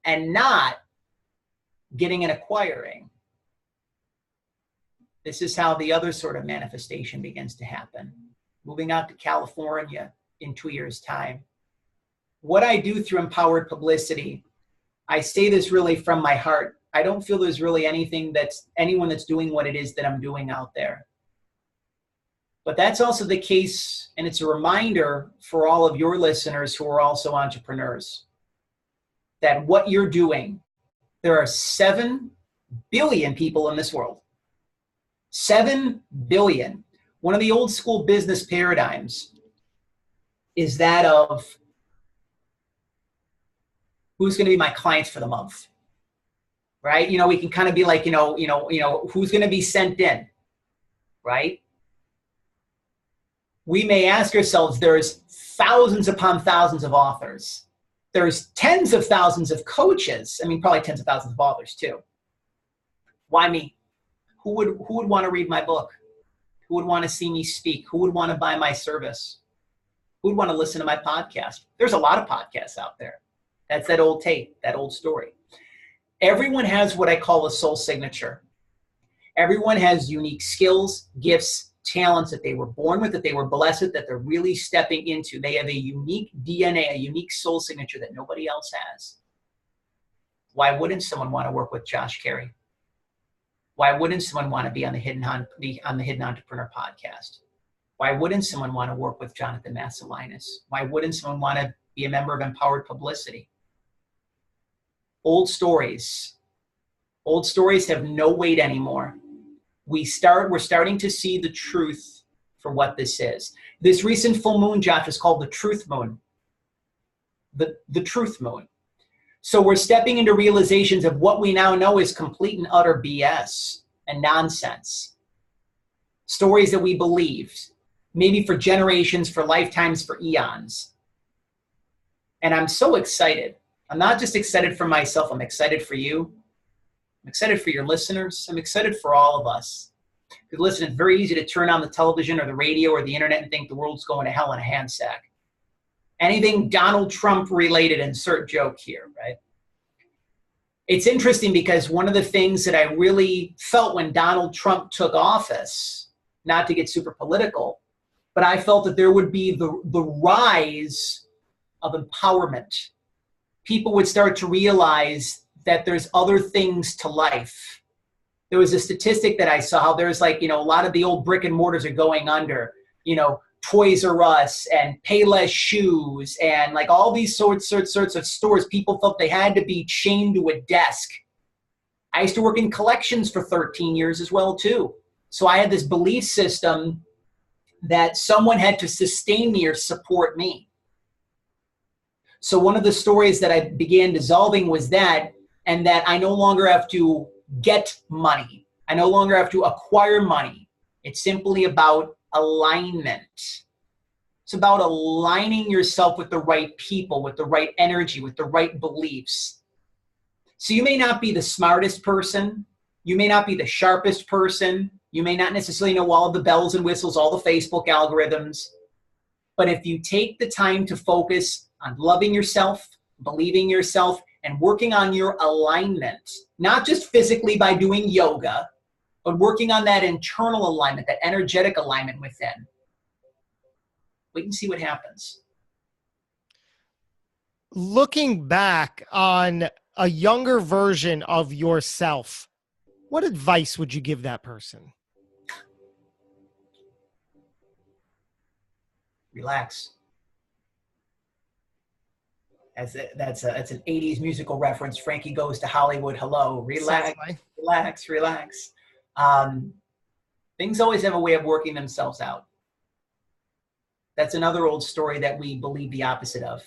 and not getting and acquiring, this is how the other sort of manifestation begins to happen. Moving out to California in 2 years' time. What I do through empowered publicity, I say this really from my heart. I don't feel there's really anyone that's doing what it is that I'm doing out there. But that's also the case, and it's a reminder for all of your listeners who are also entrepreneurs, that what you're doing, there are 7 billion people in this world. 7 billion. One of the old school business paradigms is that of who's going to be my clients for the month, right? We can kind of be like, who's going to be sent in, right? We may ask ourselves, there's thousands upon thousands of authors. There's tens of thousands of coaches. I mean, probably tens of thousands of authors too. Why me? Who would want to read my book? Who would want to see me speak? Who would want to buy my service? Who would want to listen to my podcast? There's a lot of podcasts out there. That's that old tape, that old story. Everyone has what I call a soul signature. Everyone has unique skills, gifts, talents that they were born with, that they were blessed with, that they're really stepping into. They have a unique DNA, a unique soul signature that nobody else has. Why wouldn't someone want to work with Josh Carey? Why wouldn't someone want to be on the Hidden Entrepreneur podcast? Why wouldn't someone want to work with Jonathan Masiulionis? Why wouldn't someone want to be a member of Empowered Publicity? Old stories have no weight anymore. We're starting to see the truth for what this is. This recent full moon, Josh, is called the truth moon. The truth moon. So we're stepping into realizations of what we now know is complete and utter BS and nonsense. Stories that we believed, maybe for generations, for lifetimes, for eons. And I'm so excited. I'm not just excited for myself, I'm excited for you. I'm excited for your listeners. I'm excited for all of us. Because listen, it's very easy to turn on the television or the radio or the internet and think the world's going to hell in a handsack. Anything Donald Trump related, insert joke here, right? It's interesting because one of the things that I really felt when Donald Trump took office, not to get super political, but I felt that there would be the rise of empowerment. People would start to realize that there's other things to life. There was a statistic that I saw how there's a lot of the old brick and mortars are going under, Toys R Us and Payless Shoes and all these sorts of stores. People felt they had to be chained to a desk. I used to work in collections for 13 years as well too. So I had this belief system that someone had to sustain me or support me. So one of the stories that I began dissolving was that, and that I no longer have to get money. I no longer have to acquire money. It's simply about alignment. It's about aligning yourself with the right people, with the right energy, with the right beliefs. So you may not be the smartest person. You may not be the sharpest person. You may not necessarily know all of the bells and whistles, all the Facebook algorithms. But if you take the time to focus on loving yourself, believing yourself, and working on your alignment, not just physically by doing yoga, but working on that internal alignment, that energetic alignment within, we can see what happens. Looking back on a younger version of yourself, what advice would you give that person? Relax. That's an 80s musical reference. Frankie Goes to Hollywood. Hello. Relax. Exactly. Relax. Things always have a way of working themselves out. That's another old story that we believe the opposite of.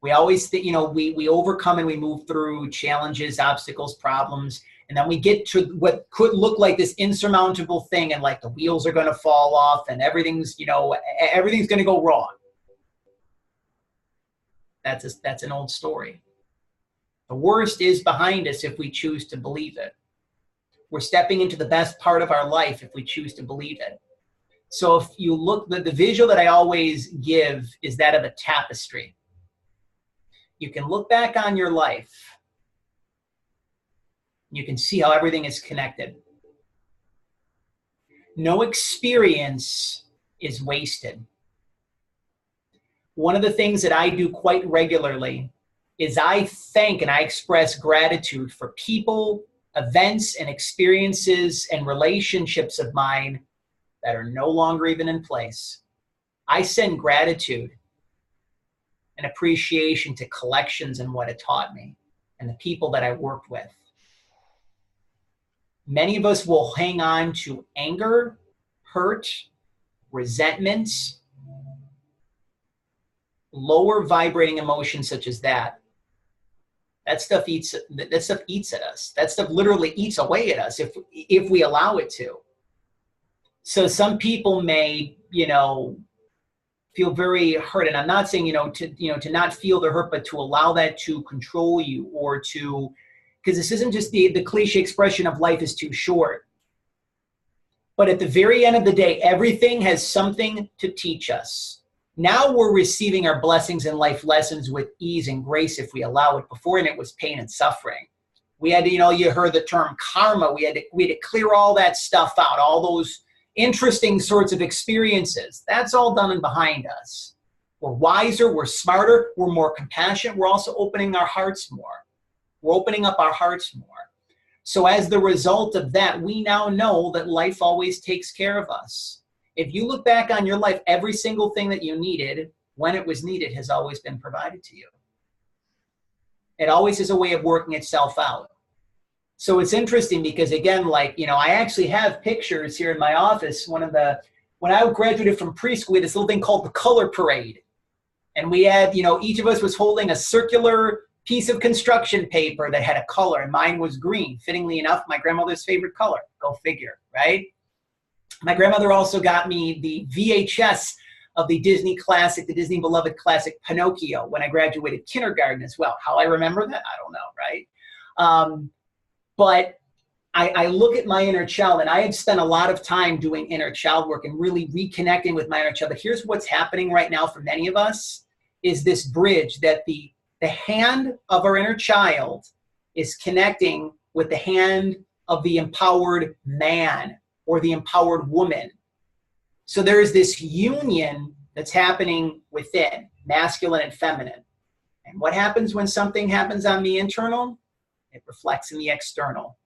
We always think, we overcome and we move through challenges, obstacles, problems, and then we get to what could look like this insurmountable thing, and the wheels are going to fall off and everything's going to go wrong. That's an old story. The worst is behind us if we choose to believe it. We're stepping into the best part of our life if we choose to believe it. So if you look, the visual that I always give is that of a tapestry. You can look back on your life. You can see how everything is connected. No experience is wasted. One of the things that I do quite regularly is I thank and I express gratitude for people, events, and experiences and relationships of mine that are no longer even in place. I send gratitude and appreciation to collections and what it taught me and the people that I worked with. Many of us will hang on to anger, hurt, resentment, lower vibrating emotions such as that. That stuff eats at us. That stuff literally eats away at us if we allow it to. So some people may, feel very hurt. And I'm not saying, to not feel the hurt, but to allow that to control you, or to, because this isn't just the cliche expression of life is too short. But at the very end of the day, everything has something to teach us. Now we're receiving our blessings and life lessons with ease and grace if we allow it. Before, and it was pain and suffering. We had to, you heard the term karma. We had to clear all that stuff out, all those interesting sorts of experiences. That's all done and behind us. We're wiser, we're smarter, we're more compassionate. We're also opening our hearts more. We're opening up our hearts more. So as the result of that, we now know that life always takes care of us. If you look back on your life, every single thing that you needed, when it was needed, has always been provided to you. It always is a way of working itself out. So it's interesting because, again, I actually have pictures here in my office. When I graduated from preschool, we had this little thing called the color parade. And we had, each of us was holding a circular piece of construction paper that had a color, and mine was green. Fittingly enough, my grandmother's favorite color. Go figure, right? My grandmother also got me the VHS of the Disney beloved classic Pinocchio when I graduated kindergarten as well. How I remember that, I don't know, right? But I look at my inner child, and I had spent a lot of time doing inner child work and really reconnecting with my inner child. But here's what's happening right now for many of us, is this bridge that the hand of our inner child is connecting with the hand of the empowered man or the empowered woman. So there's this union that's happening within, masculine and feminine. And what happens when something happens on the internal? It reflects in the external.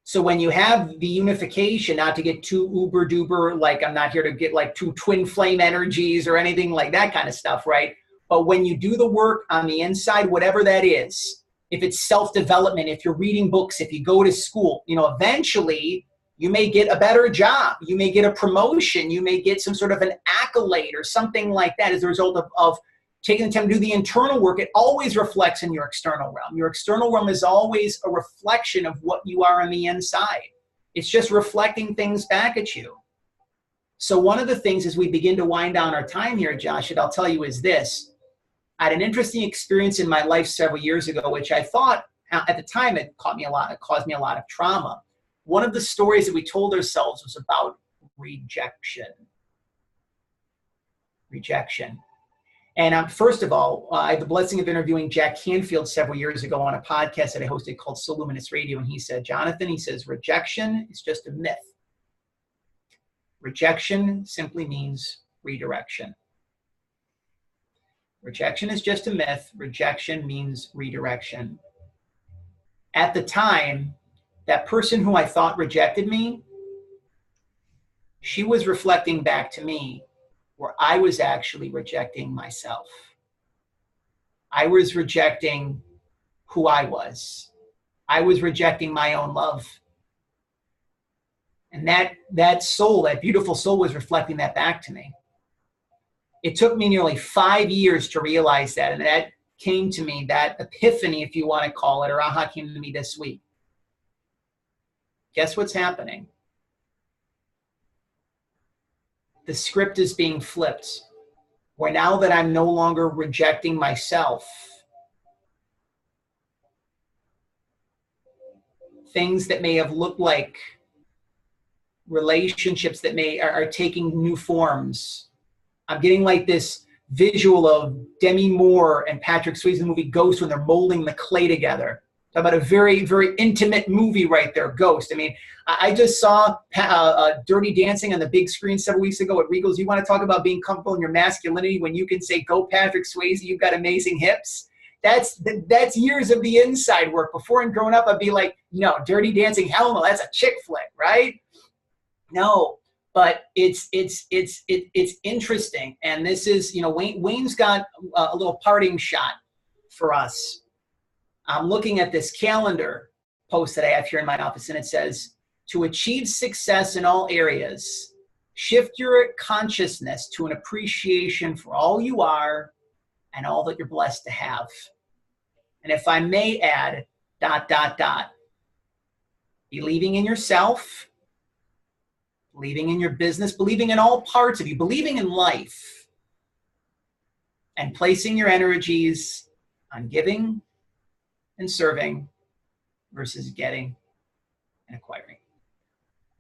So when you have the unification, not to get too uber duper, I'm not here to get two twin flame energies or anything like that kind of stuff, right? But when you do the work on the inside, whatever that is, if it's self-development, if you're reading books, if you go to school, eventually you may get a better job. You may get a promotion. You may get some sort of an accolade or something like that as a result of taking the time to do the internal work. It always reflects in your external realm. Your external realm is always a reflection of what you are on the inside. It's just reflecting things back at you. So one of the things as we begin to wind down our time here, Josh, that I'll tell you is this. I had an interesting experience in my life several years ago, which I thought at the time it caused me a lot of trauma. One of the stories that we told ourselves was about rejection. Rejection. And first of all, I had the blessing of interviewing Jack Canfield several years ago on a podcast that I hosted called So Luminous Radio. And he said, Jonathan, rejection is just a myth. Rejection simply means redirection. Rejection is just a myth. Rejection means redirection. At the time, that person who I thought rejected me, she was reflecting back to me where I was actually rejecting myself. I was rejecting who I was. I was rejecting my own love. And that soul, that beautiful soul, was reflecting that back to me. It took me nearly 5 years to realize that. And that came to me, that epiphany, if you want to call it, or aha, came to me this week. Guess what's happening? The script is being flipped. Where now that I'm no longer rejecting myself, things that may have looked like relationships that are taking new forms. I'm getting like this visual of Demi Moore and Patrick Swayze in the movie Ghost when they're molding the clay together. Talk about a very, very intimate movie right there, Ghost. I mean, I just saw Dirty Dancing on the big screen several weeks ago at Regal's. You want to talk about being comfortable in your masculinity when you can say, go Patrick Swayze, you've got amazing hips. That's years of the inside work. Before and growing up, I'd be like, no, Dirty Dancing, hell no, that's a chick flick, right? No, but it's interesting. And this is, Wayne's got a little parting shot for us. I'm looking at this calendar post that I have here in my office, and it says, to achieve success in all areas, shift your consciousness to an appreciation for all you are and all that you're blessed to have. And if I may add, ... believing in yourself, believing in your business, believing in all parts of you, believing in life, and placing your energies on giving and serving versus getting and acquiring.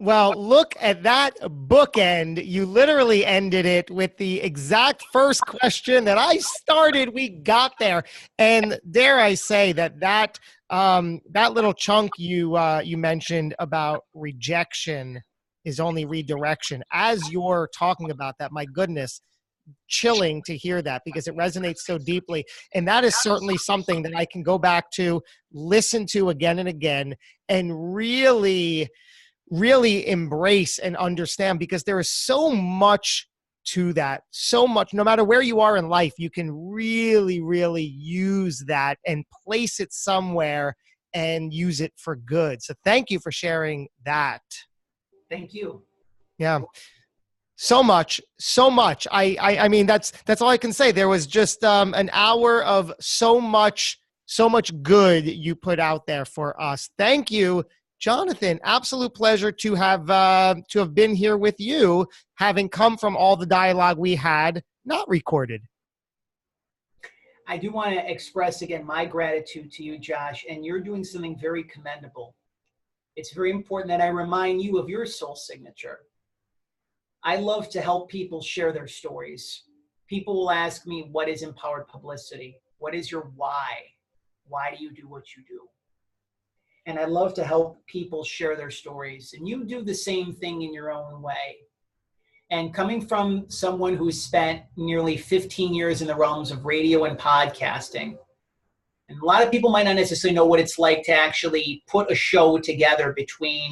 Well, look at that bookend. You literally ended it with the exact first question that I started. We got there. And dare I say that little chunk you mentioned about rejection is only redirection. As you're talking about that, my goodness, chilling to hear that because it resonates so deeply. And that is certainly something that I can go back to, listen to again and again, and really embrace and understand, because there is so much to that, so much. No matter where you are in life, you can really use that and place it somewhere and use it for good. So thank you for sharing that. Thank you. Yeah. So much. I mean, that's all I can say. There was just an hour of so much good you put out there for us. Thank you, Jonathan. Absolute pleasure to have been here with you, having come from all the dialogue we had not recorded. I do want to express again my gratitude to you, Josh, and you're doing something very commendable. It's very important that I remind you of your soul signature. I love to help people share their stories. People will ask me, what is empowered publicity? What is your why? Why do you do what you do? And I love to help people share their stories. And you do the same thing in your own way. And coming from someone who's spent nearly 15 years in the realms of radio and podcasting, and a lot of people might not necessarily know what it's like to actually put a show together between,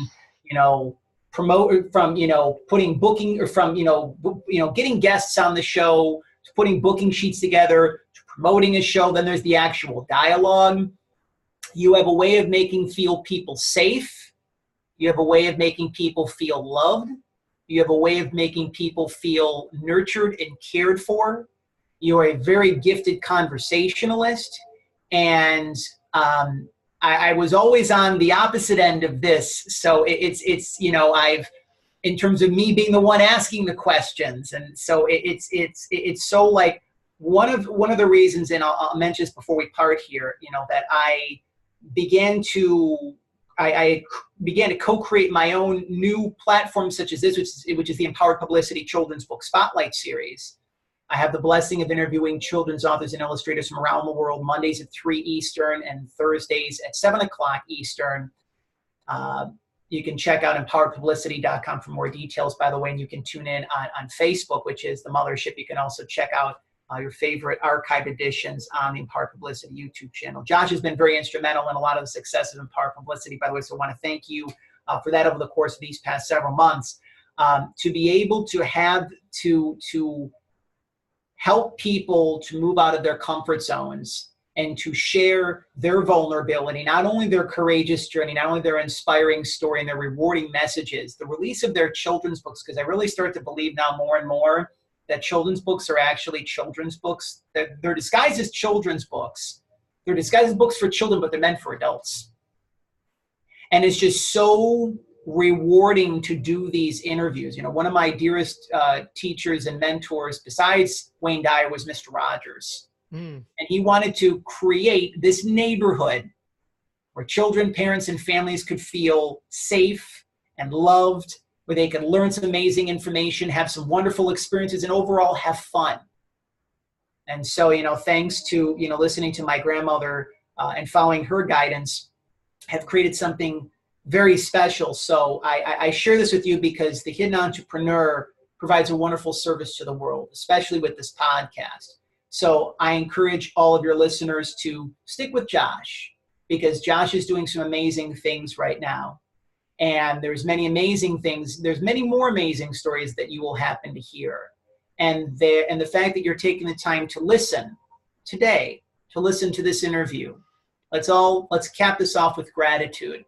promote from, putting booking, or from, getting guests on the show, to putting booking sheets together, to promoting a show. Then there's the actual dialogue. You have a way of making people safe. You have a way of making people feel loved. You have a way of making people feel nurtured and cared for. You are a very gifted conversationalist. And I was always on the opposite end of this. So it's I've, in terms of me being the one asking the questions. And so it's so like one of the reasons, and I'll mention this before we part here, that I began to co-create my own new platform such as this, which is the Empowered Publicity Children's Book Spotlight Series. I have the blessing of interviewing children's authors and illustrators from around the world, Mondays at 3 Eastern and Thursdays at 7 o'clock Eastern. You can check out empoweredpublicity.com for more details, by the way, and you can tune in on Facebook, which is the mothership. You can also check out your favorite archived editions on the Empowered Publicity YouTube channel. Josh has been very instrumental in a lot of the success of Empowered Publicity, by the way, so I want to thank you for that over the course of these past several months. To be able to have to help people to move out of their comfort zones and to share their vulnerability, not only their courageous journey, not only their inspiring story and their rewarding messages, the release of their children's books, because I really start to believe now more and more that children's books are actually children's books. They're disguised as children's books. They're disguised as books for children, but they're meant for adults. And it's just so rewarding to do these interviews. One of my dearest teachers and mentors besides Wayne Dyer was Mr. Rogers. And he wanted to create this neighborhood where children, parents, and families could feel safe and loved, where they could learn some amazing information, have some wonderful experiences, and overall have fun. And so, thanks to, listening to my grandmother and following her guidance, have created something very special. So I share this with you because the Hidden Entrepreneur provides a wonderful service to the world, especially with this podcast. So I encourage all of your listeners to stick with Josh, because Josh is doing some amazing things right now. And there's many amazing things. There's many more amazing stories that you will happen to hear. And the fact that you're taking the time to listen today, to listen to this interview, let's cap this off with gratitude,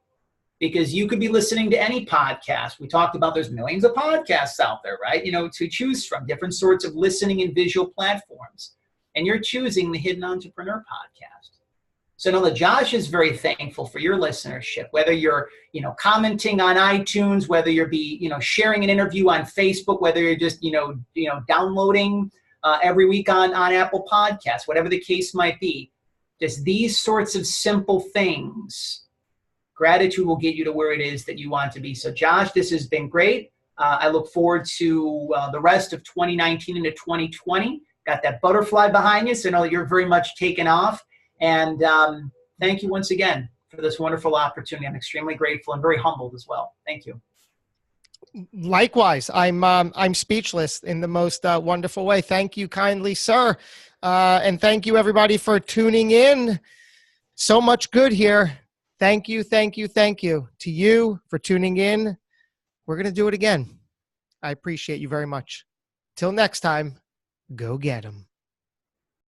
because you could be listening to any podcast. We talked about there's millions of podcasts out there, right? To choose from, different sorts of listening and visual platforms. And you're choosing the Hidden Entrepreneur podcast. So know that Josh is very thankful for your listenership, whether you're, commenting on iTunes, whether you're sharing an interview on Facebook, whether you're just, downloading every week on Apple Podcasts, whatever the case might be. Just these sorts of simple things. Gratitude will get you to where it is that you want to be. So, Josh, this has been great. I look forward to the rest of 2019 into 2020. Got that butterfly behind you, so I know that you're very much taken off. And thank you once again for this wonderful opportunity. I'm extremely grateful and very humbled as well. Thank you. Likewise, I'm speechless in the most wonderful way. Thank you kindly, sir. And thank you, everybody, for tuning in. So much good here. Thank you, thank you, thank you to you for tuning in. We're going to do it again. I appreciate you very much. Till next time, go get 'em.